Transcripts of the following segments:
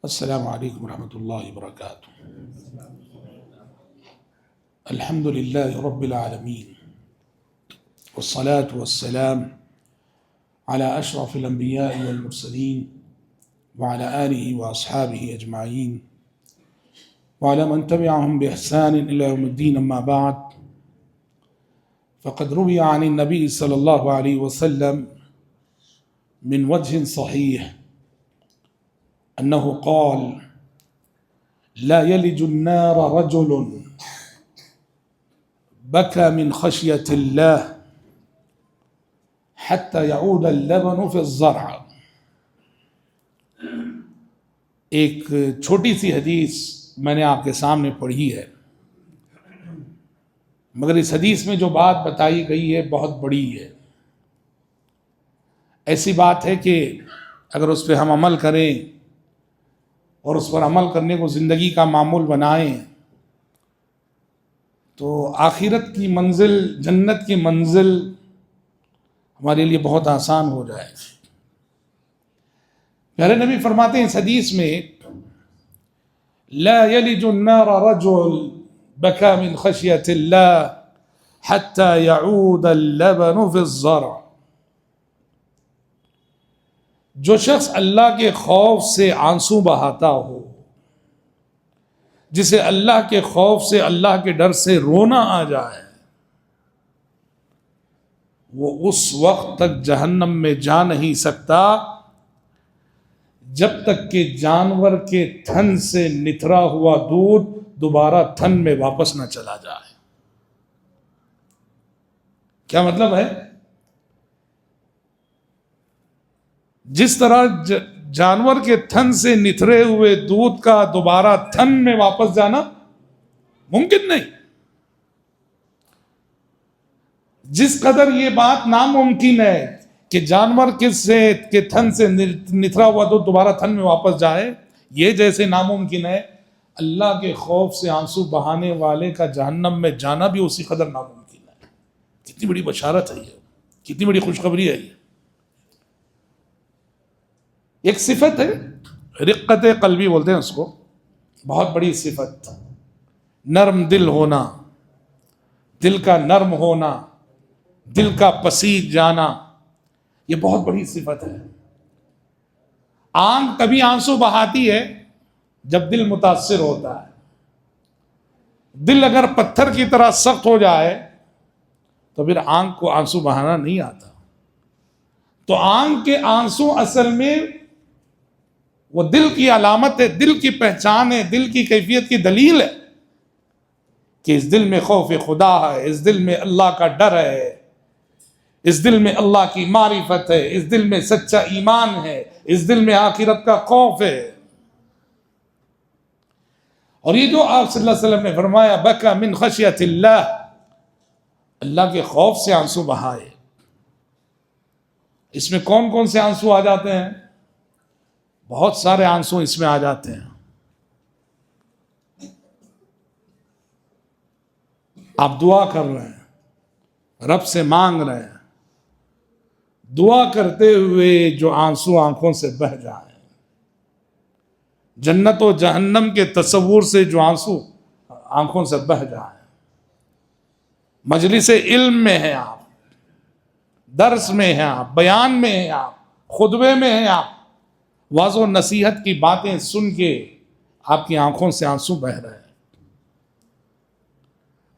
السلام علیکم ورحمۃ اللہ وبرکاتہ۔ الحمد للہ رب العالمین والصلاة والسلام على اشرف الانبیاء والمرسلین وعلى آلہ واصحابہ اجمعین وعلى من تبعهم بإحسان إلى يوم الدين، اما بعد، فقد روي عن النبي صلی اللہ علیہ وسلم من وجه صحیح أنه قال: لا يلج النار رجل بكى من خشية الله حتى يعود اللبن في الزرع۔ ایک چھوٹی سی حدیث میں نے آپ کے سامنے پڑھی ہے، مگر اس حدیث میں جو بات بتائی گئی ہے بہت بڑی ہے۔ ایسی بات ہے کہ اگر اس پہ ہم عمل کریں اور اس پر عمل کرنے کو زندگی کا معمول بنائیں تو آخرت کی منزل، جنت کی منزل ہمارے لیے بہت آسان ہو جائے۔ پیارے نبی فرماتے ہیں اس حدیث میں: لا يلج النار رجل بكى من خشية الله حتى يعود اللبن في الزرع۔ جو شخص اللہ کے خوف سے آنسو بہاتا ہو، جسے اللہ کے خوف سے، اللہ کے ڈر سے رونا آ جائے، وہ اس وقت تک جہنم میں جا نہیں سکتا جب تک کہ جانور کے تھن سے نتھرا ہوا دودھ دوبارہ تھن میں واپس نہ چلا جائے۔ کیا مطلب ہے؟ جس طرح جانور کے تھن سے نتھرے ہوئے دودھ کا دوبارہ تھن میں واپس جانا ممکن نہیں، جس قدر یہ بات ناممکن ہے کہ جانور کے تھن سے نتھرا ہوا دودھ دوبارہ تھن میں واپس جائے، یہ جیسے ناممکن ہے اللہ کے خوف سے آنسو بہانے والے کا جہنم میں جانا بھی اسی قدر ناممکن ہے۔ کتنی بڑی بشارت ہے یہ، کتنی بڑی خوشخبری ہے یہ۔ ایک صفت ہے، رقت قلبی بولتے ہیں اس کو، بہت بڑی صفت، نرم دل ہونا، دل کا نرم ہونا، دل کا پسیج جانا، یہ بہت بڑی صفت ہے۔ آنکھ کبھی آنسو بہاتی ہے جب دل متاثر ہوتا ہے۔ دل اگر پتھر کی طرح سخت ہو جائے تو پھر آنکھ کو آنسو بہانا نہیں آتا۔ تو آنکھ کے آنسو اصل میں وہ دل کی علامت ہے، دل کی پہچان ہے، دل کی کیفیت کی دلیل ہے کہ اس دل میں خوف خدا ہے، اس دل میں اللہ کا ڈر ہے، اس دل میں اللہ کی معرفت ہے، اس دل میں سچا ایمان ہے، اس دل میں آخرت کا خوف ہے۔ اور یہ جو آپ صلی اللہ علیہ وسلم نے فرمایا بکا من خشیت اللہ، اللہ کے خوف سے آنسو بہائے، اس میں کون کون سے آنسو آ جاتے ہیں؟ بہت سارے آنسو اس میں آ جاتے ہیں۔ آپ دعا کر رہے ہیں، رب سے مانگ رہے ہیں، دعا کرتے ہوئے جو آنسو آنکھوں سے بہہ جائیں، جنت و جہنم کے تصور سے جو آنسو آنکھوں سے بہہ جائیں، مجلس علم میں ہیں آپ، درس میں ہیں آپ، بیان میں ہیں آپ، خطبے میں ہیں آپ، واعظ و نصیحت کی باتیں سن کے آپ کی آنکھوں سے آنسو بہہ رہے ہیں،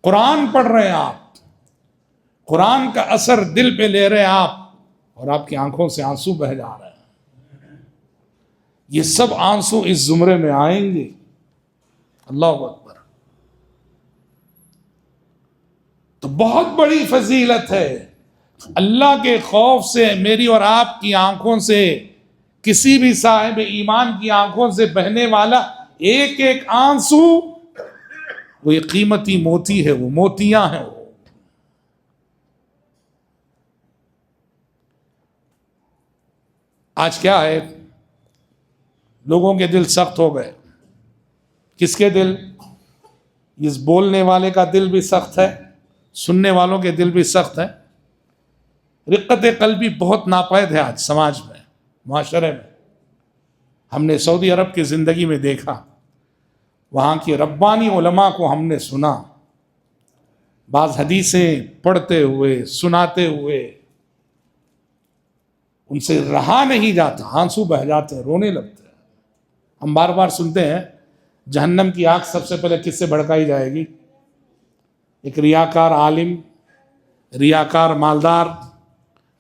قرآن پڑھ رہے ہیں آپ، قرآن کا اثر دل پہ لے رہے ہیں آپ، اور آپ کی آنکھوں سے آنسو بہہ جا رہے ہیں۔ یہ سب آنسو اس زمرے میں آئیں گے۔ اللہ اکبر۔ تو بہت بڑی فضیلت ہے، اللہ کے خوف سے میری اور آپ کی آنکھوں سے، کسی بھی صاحب ایمان کی آنکھوں سے بہنے والا ایک ایک آنسو وہ ایک قیمتی موتی ہے، وہ موتیاں ہیں۔ وہ آج کیا ہے، لوگوں کے دل سخت ہو گئے۔ کس کے دل؟ اس بولنے والے کا دل بھی سخت ہے، سننے والوں کے دل بھی سخت ہے۔ رقت قلبی بہت ناپید ہے آج سماج میں، معاشرے میں۔ ہم نے سعودی عرب کی زندگی میں دیکھا، وہاں کی ربانی علماء کو ہم نے سنا، بعض حدیثیں پڑھتے ہوئے سناتے ہوئے ان سے رہا نہیں جاتا، آنسو بہہ جاتے ہیں، رونے لگتے ہیں۔ ہم بار بار سنتے ہیں جہنم کی آگ سب سے پہلے کس سے بھڑکائی جائے گی؟ ایک ریاکار عالم، ریاکار مالدار،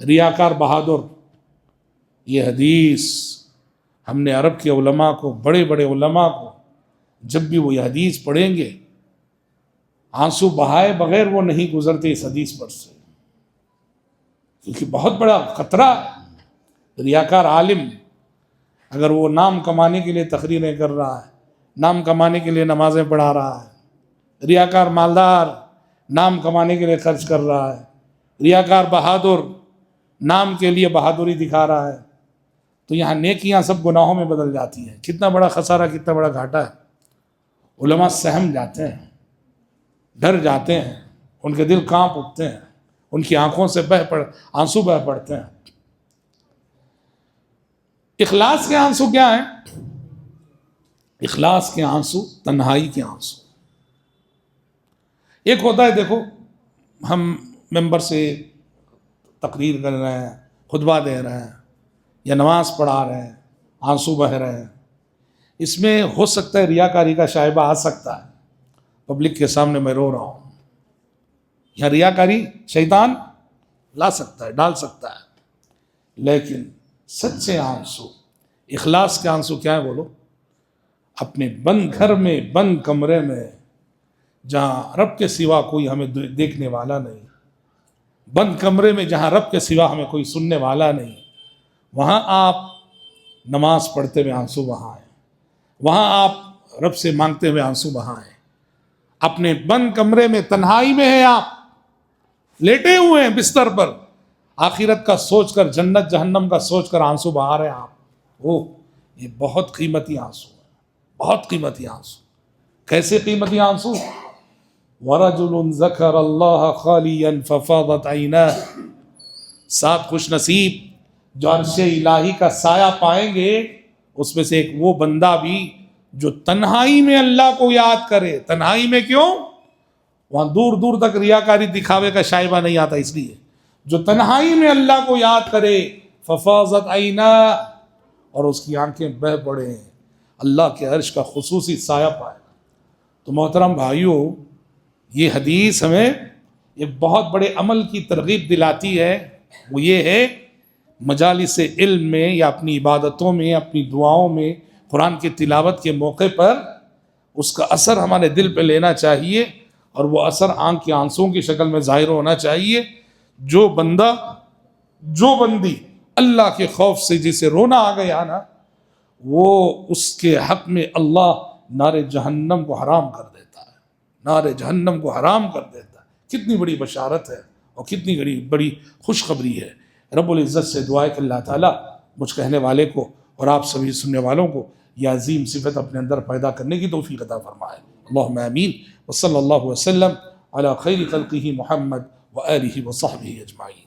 ریاکار بہادر۔ یہ حدیث ہم نے عرب کے علماء کو، بڑے بڑے علماء کو، جب بھی وہ یہ حدیث پڑھیں گے آنسو بہائے بغیر وہ نہیں گزرتے اس حدیث پر سے، کیونکہ بہت بڑا خطرہ ہے۔ ریاکار عالم اگر وہ نام کمانے کے لیے تقریریں کر رہا ہے، نام کمانے کے لیے نمازیں پڑھا رہا ہے، ریاکار مالدار نام کمانے کے لیے خرچ کر رہا ہے، ریاکار بہادر نام کے لیے بہادری دکھا رہا ہے، تو یہاں نیکیاں سب گناہوں میں بدل جاتی ہیں۔ کتنا بڑا خسارہ، کتنا بڑا گھاٹا ہے۔ علماء سہم جاتے ہیں، ڈر جاتے ہیں، ان کے دل کانپ اٹھتے ہیں، ان کی آنکھوں سے آنسو بہہ پڑتے ہیں۔ اخلاص کے آنسو کیا ہیں؟ اخلاص کے آنسو تنہائی کے آنسو۔ ایک ہوتا ہے، دیکھو ہم ممبر سے تقریر کر رہے ہیں، خطبہ دے رہے ہیں یا نماز پڑھا رہے ہیں، آنسو بہہ رہے ہیں، اس میں ہو سکتا ہے ریاکاری کا شائبہ آ سکتا ہے، پبلک کے سامنے میں رو رہا ہوں، یا ریاکاری شیطان لا سکتا ہے، ڈال سکتا ہے۔ لیکن سچے آنسو، اخلاص کے آنسو کیا ہے بولو؟ اپنے بند گھر میں، بند کمرے میں، جہاں رب کے سوا کوئی ہمیں دیکھنے والا نہیں، بند کمرے میں جہاں رب کے سوا ہمیں کوئی سننے والا نہیں، وہاں آپ نماز پڑھتے ہوئے آنسو بہائیں، وہاں آپ رب سے مانگتے ہوئے آنسو بہائیں۔ اپنے بند کمرے میں تنہائی میں ہیں، آپ لیٹے ہوئے ہیں بستر پر، آخرت کا سوچ کر، جنت جہنم کا سوچ کر آنسو بہا رہے ہیں آپ۔ یہ بہت قیمتی آنسو ہے، بہت قیمتی آنسو۔ کیسے قیمتی آنسو؟ وَرَجُلٌ ذَكَرَ اللَّهَ خَالِيًا فَفَاضَتْ عَيْنَاهُ، 7 خوش نصیب جو عرش الہی کا سایہ پائیں گے، اس میں سے ایک وہ بندہ بھی جو تنہائی میں اللہ کو یاد کرے۔ تنہائی میں کیوں؟ وہاں دور دور تک ریاکاری دکھاوے کا شائبہ نہیں آتا، اس لیے جو تنہائی میں اللہ کو یاد کرے، ففاضت عیناہ، اور اس کی آنکھیں بہہ پڑے، اللہ کے عرش کا خصوصی سایہ پائے۔ تو محترم بھائیوں، یہ حدیث ہمیں ایک بہت بڑے عمل کی ترغیب دلاتی ہے، وہ یہ ہے مجالس علم میں یا اپنی عبادتوں میں، اپنی دعاؤں میں، قرآن کی تلاوت کے موقع پر اس کا اثر ہمارے دل پہ لینا چاہیے، اور وہ اثر آنکھ کے آنسوں کی شکل میں ظاہر ہونا چاہیے۔ جو بندہ، جو بندی اللہ کے خوف سے جسے رونا آ گیا نا، وہ اس کے حق میں اللہ نار جہنم کو حرام کر دیتا ہے، نار جہنم کو حرام کر دیتا ہے۔ کتنی بڑی بشارت ہے اور کتنی بڑی خوشخبری ہے۔ رب العزت سے دعا ہے کہ اللہ تعالیٰ مجھ کہنے والے کو اور آپ سبھی سننے والوں کو یہ عظیم صفت اپنے اندر پیدا کرنے کی توفیق عطا فرمائے۔ اللہم آمین، وصلی اللہ وسلم علی خیر خلقہ محمد وآلہ وصحبہ اجمعین۔